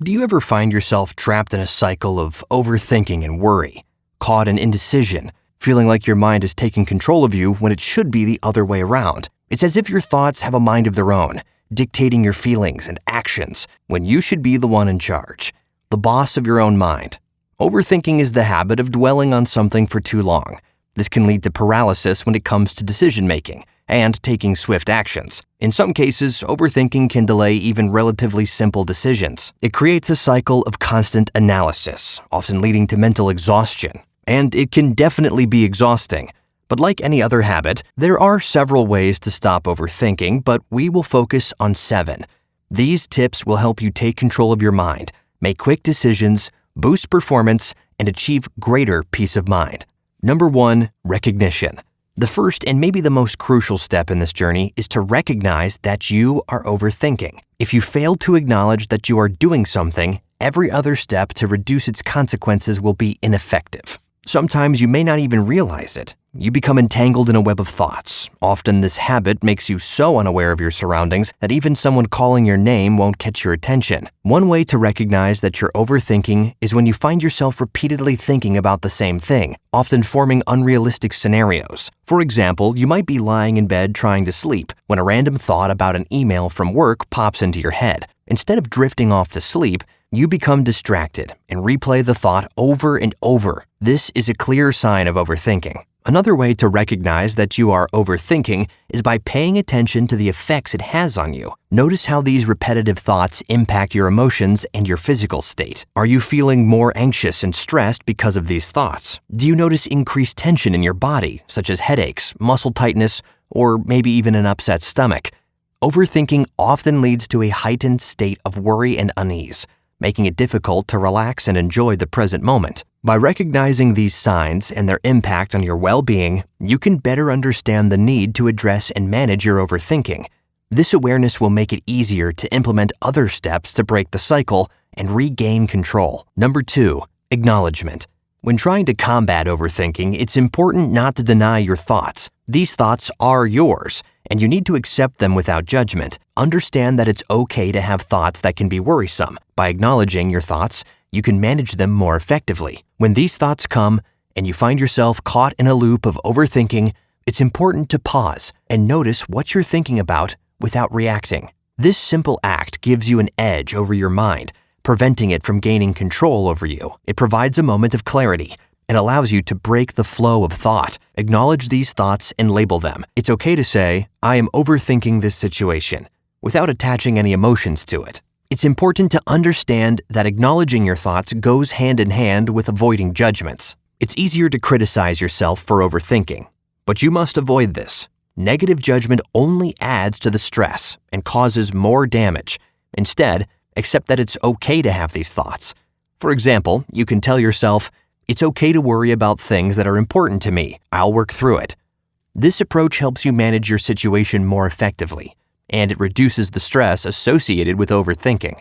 Do you ever find yourself trapped in a cycle of overthinking and worry, caught in indecision, feeling like your mind is taking control of you when it should be the other way around? It's as if your thoughts have a mind of their own, dictating your feelings and actions when you should be the one in charge, the boss of your own mind. Overthinking is the habit of dwelling on something for too long. This can lead to paralysis when it comes to decision-making and taking swift actions. In some cases, overthinking can delay even relatively simple decisions. It creates a cycle of constant analysis, often leading to mental exhaustion. And it can definitely be exhausting. But like any other habit, there are several ways to stop overthinking, but we will focus on 7. These tips will help you take control of your mind, make quick decisions, boost performance, and achieve greater peace of mind. Number 1, recognition. The first and maybe the most crucial step in this journey is to recognize that you are overthinking. If you fail to acknowledge that you are doing something, every other step to reduce its consequences will be ineffective. Sometimes you may not even realize it. You become entangled in a web of thoughts. Often this habit makes you so unaware of your surroundings that even someone calling your name won't catch your attention. One way to recognize that you're overthinking is when you find yourself repeatedly thinking about the same thing, often forming unrealistic scenarios. For example, you might be lying in bed trying to sleep when a random thought about an email from work pops into your head. Instead of drifting off to sleep, you become distracted and replay the thought over and over. This is a clear sign of overthinking. Another way to recognize that you are overthinking is by paying attention to the effects it has on you. Notice how these repetitive thoughts impact your emotions and your physical state. Are you feeling more anxious and stressed because of these thoughts? Do you notice increased tension in your body, such as headaches, muscle tightness, or maybe even an upset stomach? Overthinking often leads to a heightened state of worry and unease, making it difficult to relax and enjoy the present moment. By recognizing these signs and their impact on your well-being, you can better understand the need to address and manage your overthinking. This awareness will make it easier to implement other steps to break the cycle and regain control. Number 2, acknowledgement. When trying to combat overthinking, it's important not to deny your thoughts. These thoughts are yours, and you need to accept them without judgment. Understand that it's okay to have thoughts that can be worrisome. By acknowledging your thoughts, you can manage them more effectively. When these thoughts come and you find yourself caught in a loop of overthinking, it's important to pause and notice what you're thinking about without reacting. This simple act gives you an edge over your mind, preventing it from gaining control over you. It provides a moment of clarity and allows you to break the flow of thought. Acknowledge these thoughts and label them. It's okay to say, "I am overthinking this situation," without attaching any emotions to it. It's important to understand that acknowledging your thoughts goes hand in hand with avoiding judgments. It's easier to criticize yourself for overthinking, but you must avoid this. Negative judgment only adds to the stress and causes more damage. Instead, accept that it's okay to have these thoughts. For example, you can tell yourself, "It's okay to worry about things that are important to me. I'll work through it." This approach helps you manage your situation more effectively, and it reduces the stress associated with overthinking.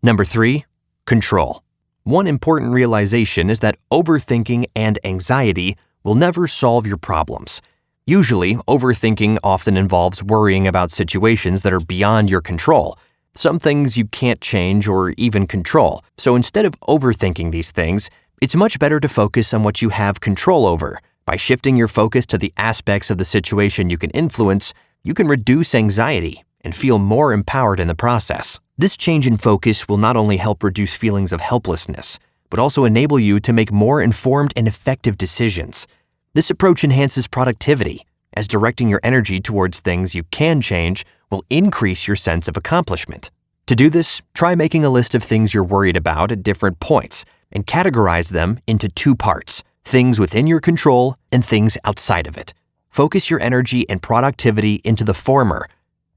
Number 3, control. One important realization is that overthinking and anxiety will never solve your problems. Usually, overthinking often involves worrying about situations that are beyond your control, some things you can't change or even control. So instead of overthinking these things, it's much better to focus on what you have control over. By shifting your focus to the aspects of the situation you can influence, you can reduce anxiety and feel more empowered in the process. This change in focus will not only help reduce feelings of helplessness, but also enable you to make more informed and effective decisions. This approach enhances productivity, as directing your energy towards things you can change will increase your sense of accomplishment. To do this, try making a list of things you're worried about at different points and categorize them into 2 parts, things within your control and things outside of it. Focus your energy and productivity into the former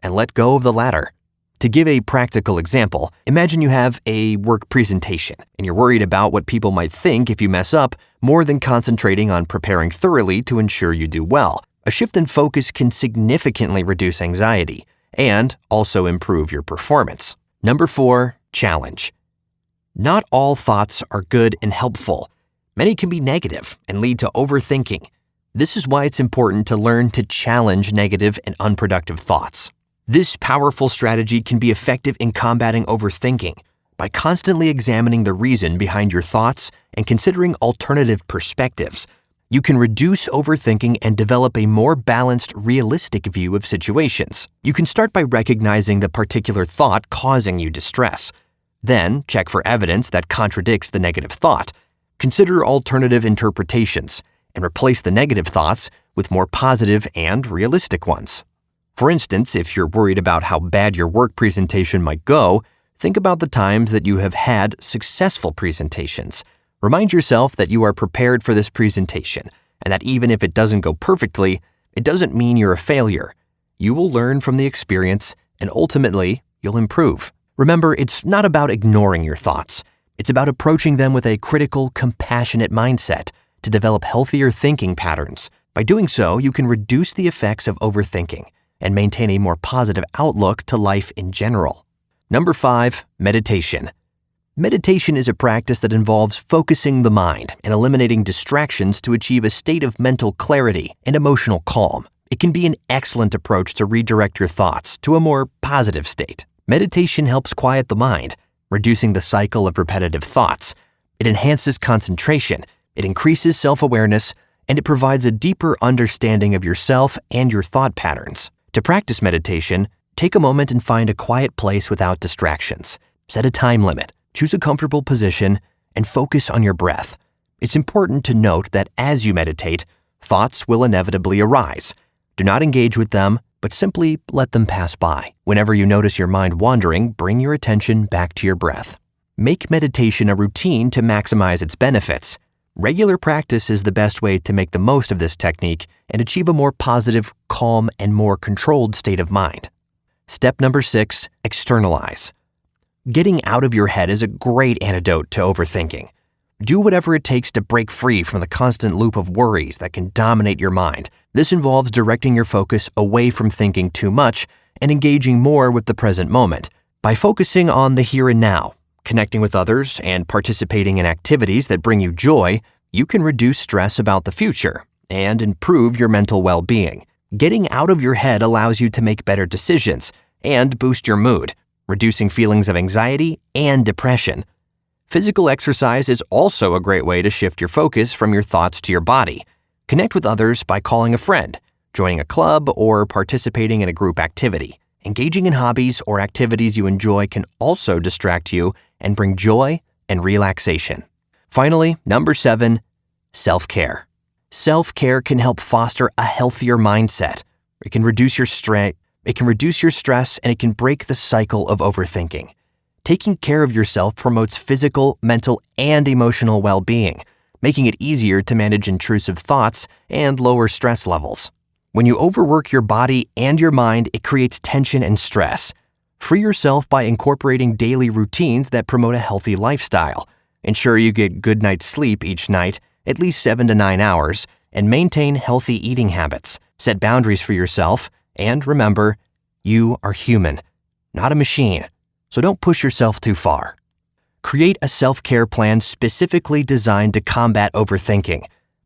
and let go of the latter. To give a practical example, imagine you have a work presentation and you're worried about what people might think if you mess up more than concentrating on preparing thoroughly to ensure you do well. A shift in focus can significantly reduce anxiety and also improve your performance. Number 4, challenge. Not all thoughts are good and helpful. Many can be negative and lead to overthinking. This is why it's important to learn to challenge negative and unproductive thoughts. This powerful strategy can be effective in combating overthinking. By constantly examining the reason behind your thoughts and considering alternative perspectives, you can reduce overthinking and develop a more balanced, realistic view of situations. You can start by recognizing the particular thought causing you distress. Then, check for evidence that contradicts the negative thought. Consider alternative interpretations and replace the negative thoughts with more positive and realistic ones. For instance, if you're worried about how bad your work presentation might go, think about the times that you have had successful presentations. Remind yourself that you are prepared for this presentation and that even if it doesn't go perfectly, it doesn't mean you're a failure. You will learn from the experience and ultimately, you'll improve. Remember, it's not about ignoring your thoughts. It's about approaching them with a critical, compassionate mindset to develop healthier thinking patterns. By doing so, you can reduce the effects of overthinking and maintain a more positive outlook to life in general. Number 5, meditation. Meditation is a practice that involves focusing the mind and eliminating distractions to achieve a state of mental clarity and emotional calm. It can be an excellent approach to redirect your thoughts to a more positive state. Meditation helps quiet the mind, reducing the cycle of repetitive thoughts. It enhances concentration, it increases self-awareness, and it provides a deeper understanding of yourself and your thought patterns. To practice meditation, take a moment and find a quiet place without distractions. Set a time limit. Choose a comfortable position and focus on your breath. It's important to note that as you meditate, thoughts will inevitably arise. Do not engage with them, but simply let them pass by. Whenever you notice your mind wandering, bring your attention back to your breath. Make meditation a routine to maximize its benefits. Regular practice is the best way to make the most of this technique and achieve a more positive, calm, and more controlled state of mind. Step number 6, externalize. Getting out of your head is a great antidote to overthinking. Do whatever it takes to break free from the constant loop of worries that can dominate your mind. This involves directing your focus away from thinking too much and engaging more with the present moment. By focusing on the here and now, connecting with others, and participating in activities that bring you joy, you can reduce stress about the future and improve your mental well-being. Getting out of your head allows you to make better decisions and boost your mood, reducing feelings of anxiety and depression. Physical exercise is also a great way to shift your focus from your thoughts to your body. Connect with others by calling a friend, joining a club, or participating in a group activity. Engaging in hobbies or activities you enjoy can also distract you and bring joy and relaxation. Finally, number 7, self-care. Self-care can help foster a healthier mindset. It can reduce your stress, and it can break the cycle of overthinking. Taking care of yourself promotes physical, mental, and emotional well-being, making it easier to manage intrusive thoughts and lower stress levels. When you overwork your body and your mind, it creates tension and stress. Free yourself by incorporating daily routines that promote a healthy lifestyle. Ensure you get good night's sleep each night, at least 7 to 9 hours, and maintain healthy eating habits. Set boundaries for yourself, and remember, you are human, not a machine, so don't push yourself too far. Create a self-care plan specifically designed to combat overthinking.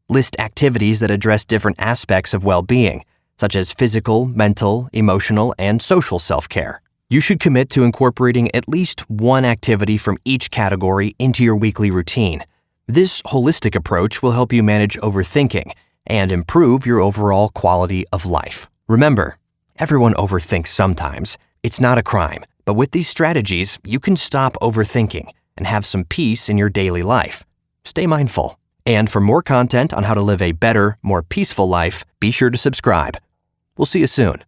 List activities that address different aspects of well-being, such as physical, mental, emotional, and social self-care. You should commit to incorporating at least one activity from each category into your weekly routine. This holistic approach will help you manage overthinking and improve your overall quality of life. Remember, everyone overthinks sometimes. It's not a crime, but with these strategies, you can stop overthinking and have some peace in your daily life. Stay mindful. And for more content on how to live a better, more peaceful life, be sure to subscribe. We'll see you soon.